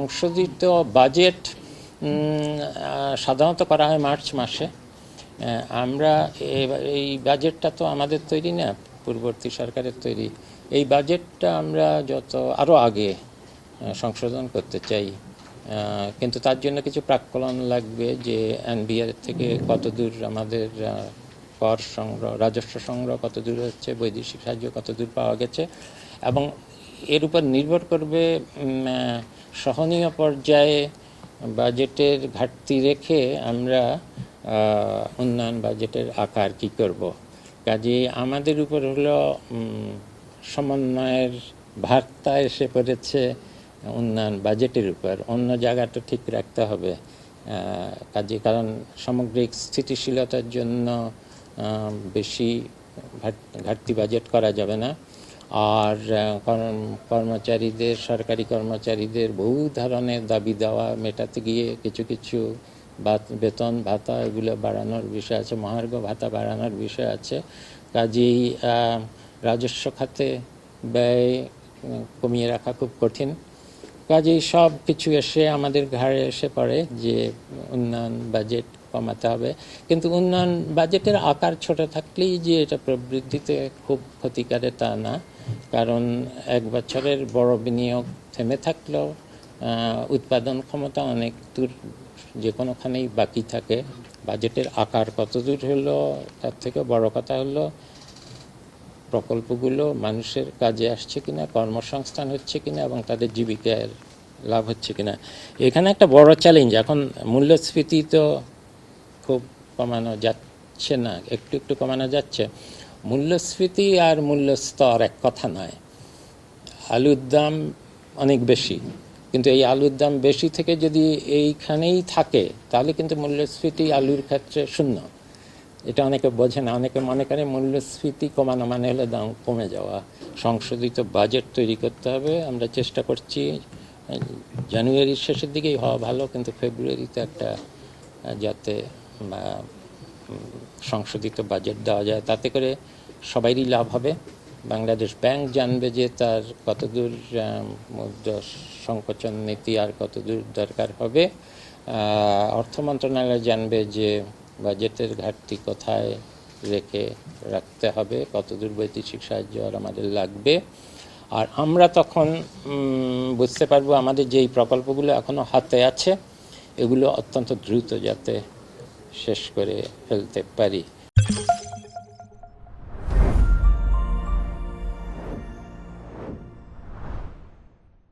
সংশোধিত বাজেট সাধারণত করা হয় মার্চ মাসে। আমরা এই বাজেটটা তো আমাদের তৈরি না, পূর্ববর্তী সরকারের তৈরি। এই বাজেটটা আমরা আরও আগে সংশোধন করতে চাই, কিন্তু তার জন্য কিছু প্রাক্কলন লাগবে যে এনবিআর থেকে কতদূর আমাদের কর সংগ্রহ, রাজস্ব সংগ্রহ কতদূর হচ্ছে, বৈদেশিক সাহায্য কতদূর পাওয়া গেছে, এবং এর উপর নির্ভর করবে সহনীয় পর্যায়ে বাজেটের ঘাটতি রেখে আমরা উন্নয়ন বাজেটের আকার কি করব। কাজে আমাদের উপর হলো সমন্বয়ের ভারটা এসে পড়েছে উন্নয়ন বাজেটের উপর, অন্য জায়গাটা ঠিক রাখতে হবে। কাজে কারণ সামগ্রিক স্থিতিশীলতার জন্য বেশি ঘাটতি বাজেট করা যাবে না। আর কর্মচারীদের, সরকারি কর্মচারীদের বহু ধরনের দাবি দেওয়া মেটাতে গিয়ে কিছু কিছু বেতন ভাতা এগুলো বাড়ানোর বিষয় আছে, মহার্ঘ ভাতা বাড়ানোর বিষয় আছে। কাজেই রাজস্ব খাতে ব্যয় কমিয়ে রাখা খুব কঠিন। কাজেই সব কিছু এসে আমাদের ঘাড়ে এসে পড়ে যে উন্নয়ন বাজেট কমাতে হবে। কিন্তু উন্নয়ন বাজেটের আকার ছোট থাকলেই যে এটা প্রবৃদ্ধিতে খুব ক্ষতিকারে তা না, কারণ এক বছরের বড় বিনিয়োগ থেমে থাকলেও উৎপাদন ক্ষমতা অনেক দূর যে কোনোখানেই বাকি থাকে। বাজেটের আকার কত দূর হলো তার থেকে বড় কথা হলো প্রকল্পগুলো মানুষের কাজে আসছে কিনা, কর্মসংস্থান হচ্ছে কিনা এবং তাদের জীবিকার লাভ হচ্ছে কিনা। এখানে একটা বড় চ্যালেঞ্জ, এখন মূল্যস্ফীতি তো খুব কমানো যাচ্ছে না, একটু একটু কমানো যাচ্ছে। মূল্যস্ফীতি আর মূল্যস্তর এক কথা নয়। আলুর দাম অনেক বেশি, কিন্তু এই আলুর দাম বেশি থেকে যদি এইখানেই থাকে তাহলে কিন্তু মূল্যস্ফীতি আলুর ক্ষেত্রে শূন্য। এটা অনেকে বোঝে না, অনেকে মনে করে মূল্যস্ফীতি কমানো মানে হলে দাম কমে যাওয়া। সংশোধিত বাজেট তৈরি করতে হবে, আমরা চেষ্টা করছি। জানুয়ারির শেষের দিকেই হওয়া ভালো, কিন্তু ফেব্রুয়ারিতে একটা যাতে সংশোধিত বাজেট দেওয়া যায়, তাতে করে সবারই লাভ হবে। বাংলাদেশ ব্যাংক জানবে যে তার কতদূর মুদ্রা সংকোচন নীতি আর কতদূর দরকার হবে। অর্থ মন্ত্রণালয় জানবে যে বাজেটের ঘাটতি কোথায় রেখে রাখতে হবে, কতদূর বৈদেশিক সাহায্য আর আমাদের লাগবে। আর আমরা তখন বুঝতে পারবো আমাদের যেই প্রকল্পগুলো এখনও হাতে আছে এগুলো অত্যন্ত দ্রুত যাতে শেষ করে ফেলতে পারি।